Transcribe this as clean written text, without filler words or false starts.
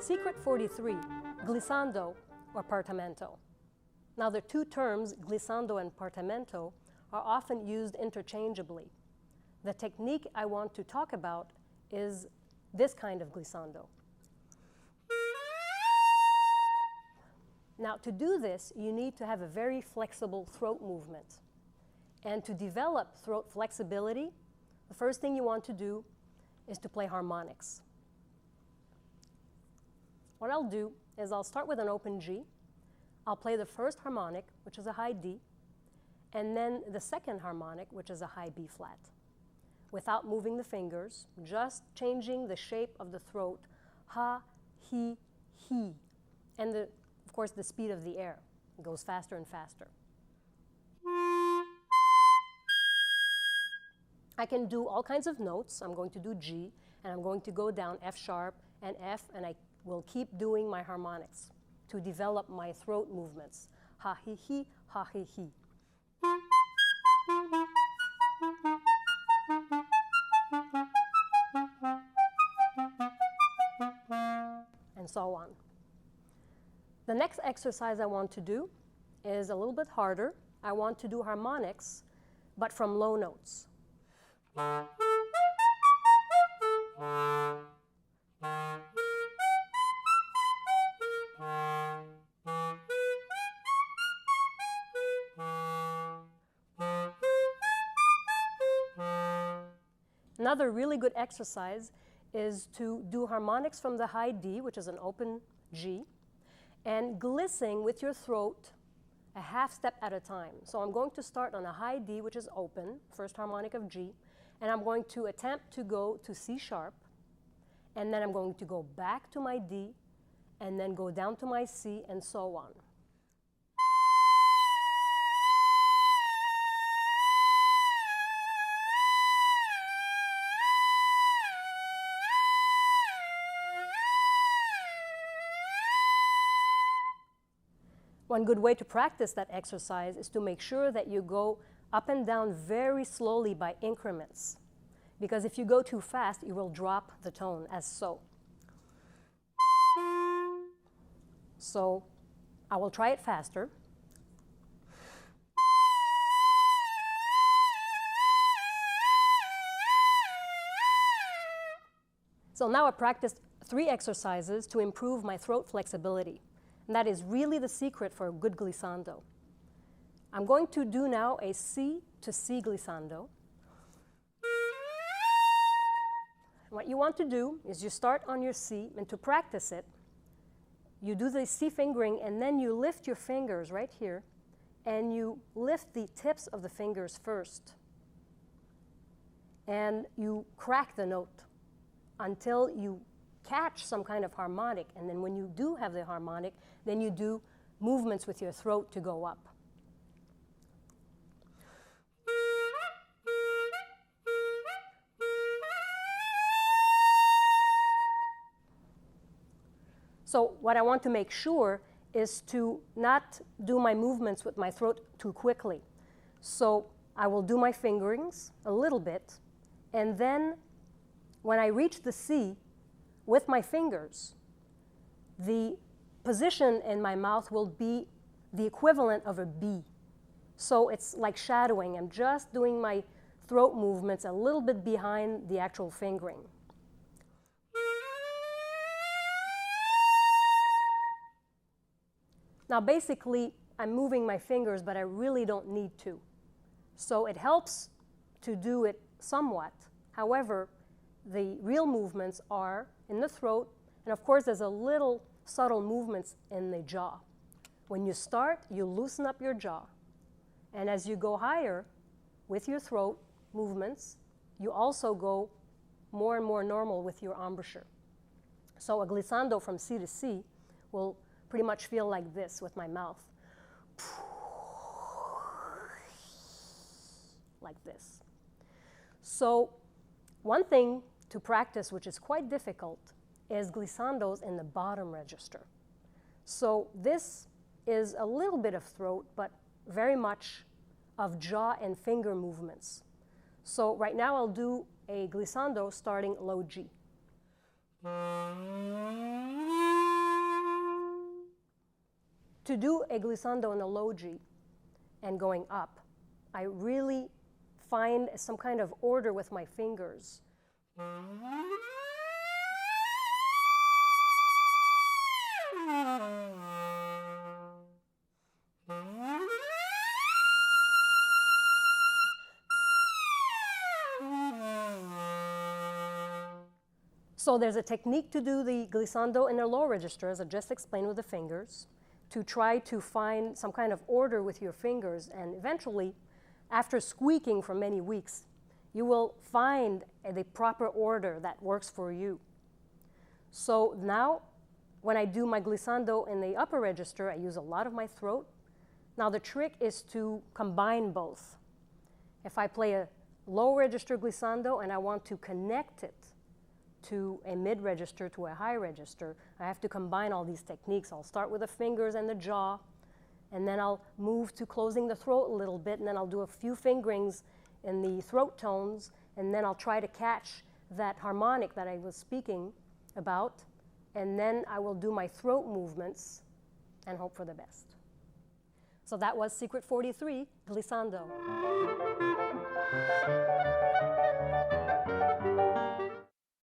Secret 43, glissando or partimento. Now the two terms, glissando and partimento, are often used interchangeably. The technique I want to talk about is this kind of glissando. Now to do this, you need to have a very flexible throat movement. And to develop throat flexibility, the first thing you want to do is to play harmonics. What I'll do is I'll start with an open G. I'll play the first harmonic, which is a high D, and then the second harmonic, which is a high B flat, without moving the fingers, just changing the shape of the throat, ha, he, and of course the speed of the air. It goes faster and faster. I can do all kinds of notes. I'm going to do G, and I'm going to go down F sharp and F, and I will keep doing my harmonics to develop my throat movements. Ha, he, ha, he. And so on. The next exercise I want to do is a little bit harder. I want to do harmonics, but from low notes. Another really good exercise is to do harmonics from the high D, which is an open G, and glissing with your throat a half step at a time. So I'm going to start on a high D, which is open, first harmonic of G, and I'm going to attempt to go to C sharp, and then I'm going to go back to my D, and then go down to my C, and so on. One good way to practice that exercise is to make sure that you go up and down very slowly by increments. Because if you go too fast, you will drop the tone as so. So I will try it faster. So now I practiced 3 exercises to improve my throat flexibility. And that is really the secret for a good glissando. I'm going to do now a C to C glissando. What you want to do is you start on your C, and to practice it, you do the C fingering, and then you lift your fingers right here, and you lift the tips of the fingers first. And you crack the note until you catch some kind of harmonic, and then when you do have the harmonic, then you do movements with your throat to go up. So what I want to make sure is to not do my movements with my throat too quickly. So I will do my fingerings a little bit, and then when I reach the C, with my fingers, the position in my mouth will be the equivalent of a B. So it's like shadowing. I'm just doing my throat movements a little bit behind the actual fingering. Now basically, I'm moving my fingers, but I really don't need to. So it helps to do it somewhat. However, the real movements are in the throat, and of course there's a little subtle movements in the jaw. When you start, you loosen up your jaw, and as you go higher with your throat movements, you also go more and more normal with your embouchure. So a glissando from C to C will pretty much feel like this with my mouth. Like this. So one thing to practice, which is quite difficult, is glissandos in the bottom register. So this is a little bit of throat, but very much of jaw and finger movements. So right now I'll do a glissando starting low G. To do a glissando in a low G and going up, I really find some kind of order with my fingers. So there's a technique to do the glissando in a low register, as I just explained with the fingers, to try to find some kind of order with your fingers, and eventually, after squeaking for many weeks, you will find the proper order that works for you. So now, when I do my glissando in the upper register, I use a lot of my throat. Now the trick is to combine both. If I play a low register glissando and I want to connect it to a mid register, to a high register, I have to combine all these techniques. I'll start with the fingers and the jaw, and then I'll move to closing the throat a little bit, and then I'll do a few fingerings in the throat tones, and then I'll try to catch that harmonic that I was speaking about, and then I will do my throat movements and hope for the best. So that was Secret 43, Glissando.